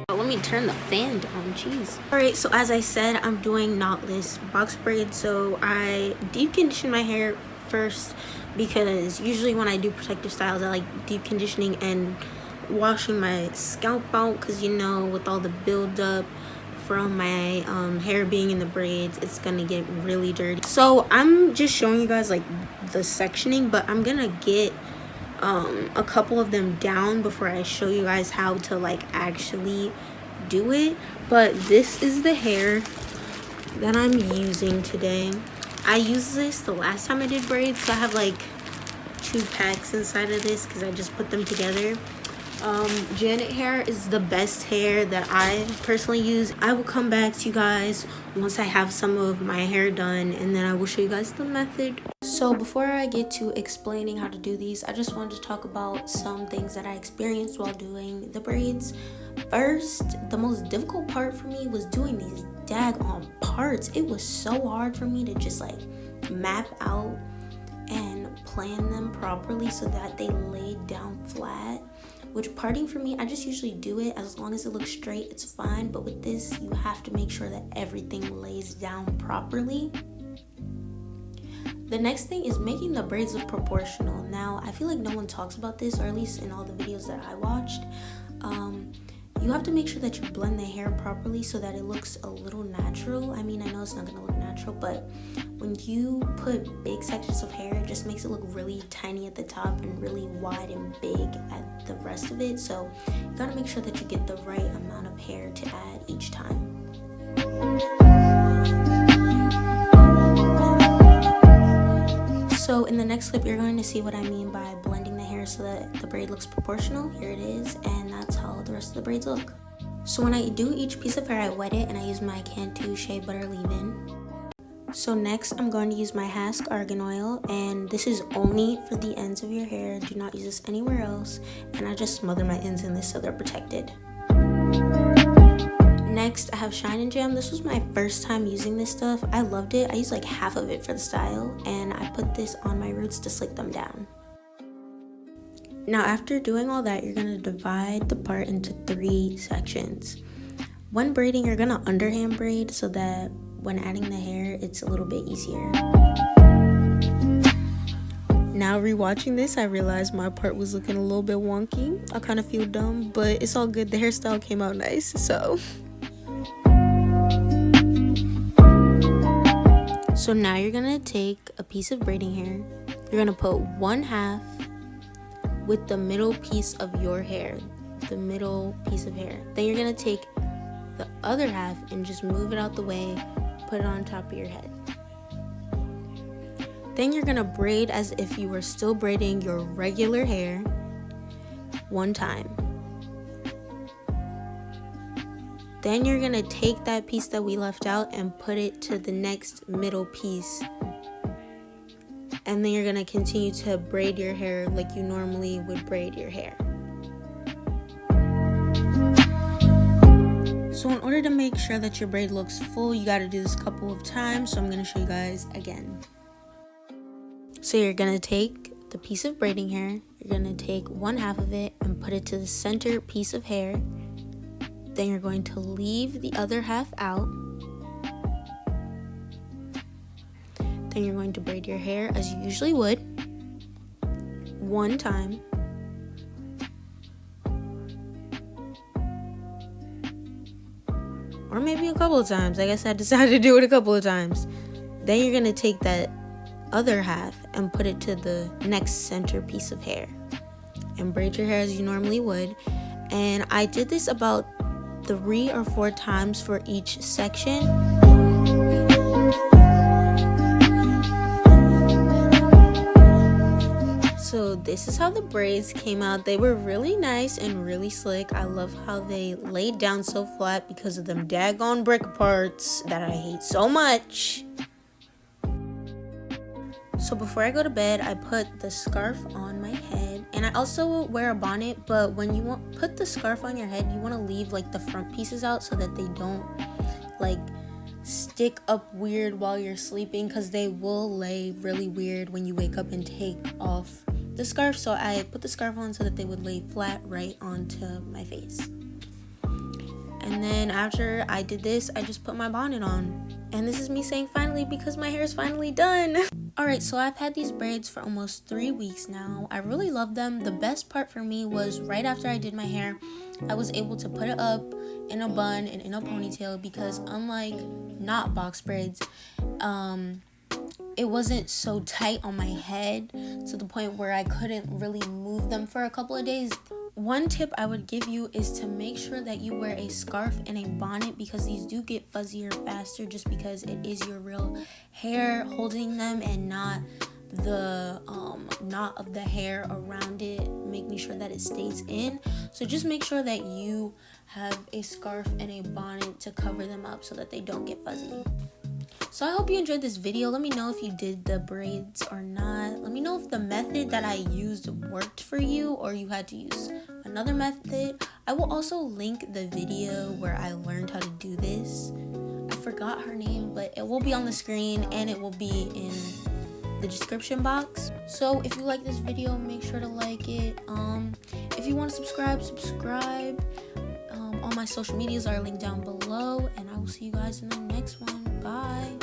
Let me turn the fan down, jeez. Alright, so as I said, I'm doing knotless box braids. So I deep condition my hair first because usually when I do protective styles, I like deep conditioning and washing my scalp out because, you know, with all the buildup from my hair being in the braids, it's gonna get really dirty. So I'm just showing you guys like the sectioning, but I'm gonna get a couple of them down before I show you guys how to like actually do it. But this is the hair that I'm using today. I used this the last time I did braids, so I have like 2 packs inside of this because I just put them together. Janet hair is the best hair that I personally use. I will come back to you guys once I have some of my hair done, and then I will show you guys the method. So before I get to explaining how to do these, I just wanted to talk about some things that I experienced while doing the braids. First, the most difficult part for me was doing these daggone parts. It was so hard for me to just like map out and plan them properly so that they laid down flat. Which parting for me, I just usually do it as long as it looks straight, it's fine. But with this, you have to make sure that everything lays down properly. The next thing is making the braids look proportional. Now, I feel like no one talks about this, or at least in all the videos that I watched. You have to make sure that you blend the hair properly so that it looks a little natural. I mean, I know it's not gonna look natural, but when you put big sections of hair, it just makes it look really tiny at the top and really wide and big at the rest of it. So you gotta make sure that you get the right amount of hair to add each time. So in the next clip, you're going to see what I mean by blending the hair so that the braid looks proportional. Here it is, and that's how the rest of the braids look. So when I do each piece of hair, I wet it and I use my Cantu shea butter leave-in. So next, I'm going to use my Hask argan oil, and this is only for the ends of your hair. Do not use this anywhere else. And I just smother my ends in this so they're protected. Next, I have Shine and Jam. This was my first time using this stuff. I loved it. I used like half of it for the style, and I put this on my roots to slick them down. Now, after doing all that, you're gonna divide the part into 3 sections. When braiding, you're gonna underhand braid so that when adding the hair, it's a little bit easier. Now rewatching this, I realized my part was looking a little bit wonky. I kind of feel dumb, but it's all good. The hairstyle came out nice, so. So now you're gonna take a piece of braiding hair. You're gonna put 1/2 with the middle piece of your hair, the middle piece of hair. Then you're gonna take the other half and just move it out the way, put it on top of your head. Then you're gonna braid as if you were still braiding your regular hair 1 time. Then you're gonna take that piece that we left out and put it to the next middle piece. And then you're gonna continue to braid your hair like you normally would braid your hair. So in order to make sure that your braid looks full, you gotta do this a couple of times. So I'm gonna show you guys again. So you're gonna take the piece of braiding hair, you're gonna take 1/2 of it and put it to the center piece of hair. Then you're going to leave the other half out. Then you're going to braid your hair as you usually would 1 time. Or maybe a couple of times. I guess I decided to do it a couple of times. Then you're going to take that other half and put it to the next center piece of hair. And braid your hair as you normally would. And I did this about 3 or 4 times for each section. So this is how the braids came out. They were really nice and really slick. I love how they laid down so flat because of them daggone brick parts that I hate so much. So before I go to bed, I put the scarf on my head, and I also wear a bonnet, but when you put the scarf on your head, you want to leave like the front pieces out so that they don't like stick up weird while you're sleeping, because they will lay really weird when you wake up and take off the scarf. So I put the scarf on so that they would lay flat right onto my face. And then after I did this, I just put my bonnet on. And this is me saying finally, because my hair is finally done. Alright, so I've had these braids for almost 3 weeks now. I really love them. The best part for me was right after I did my hair, I was able to put it up in a bun and in a ponytail, because unlike not box braids, it wasn't so tight on my head to the point where I couldn't really move them for a couple of days. One tip I would give you is to make sure that you wear a scarf and a bonnet, because these do get fuzzier faster just because it is your real hair holding them and not the knot of the hair around it, making sure that it stays in. So just make sure that you have a scarf and a bonnet to cover them up so that they don't get fuzzy. So I hope you enjoyed this video. Let me know if you did the braids or not. Let me know if the method that I used worked for you or you had to use another method. I will also link the video where I learned how to do this. I forgot her name, but it will be on the screen and it will be in the description box. So if you like this video, make sure to like it. If you want to subscribe. All my social medias are linked down below, and I will see you guys in the next one. Bye.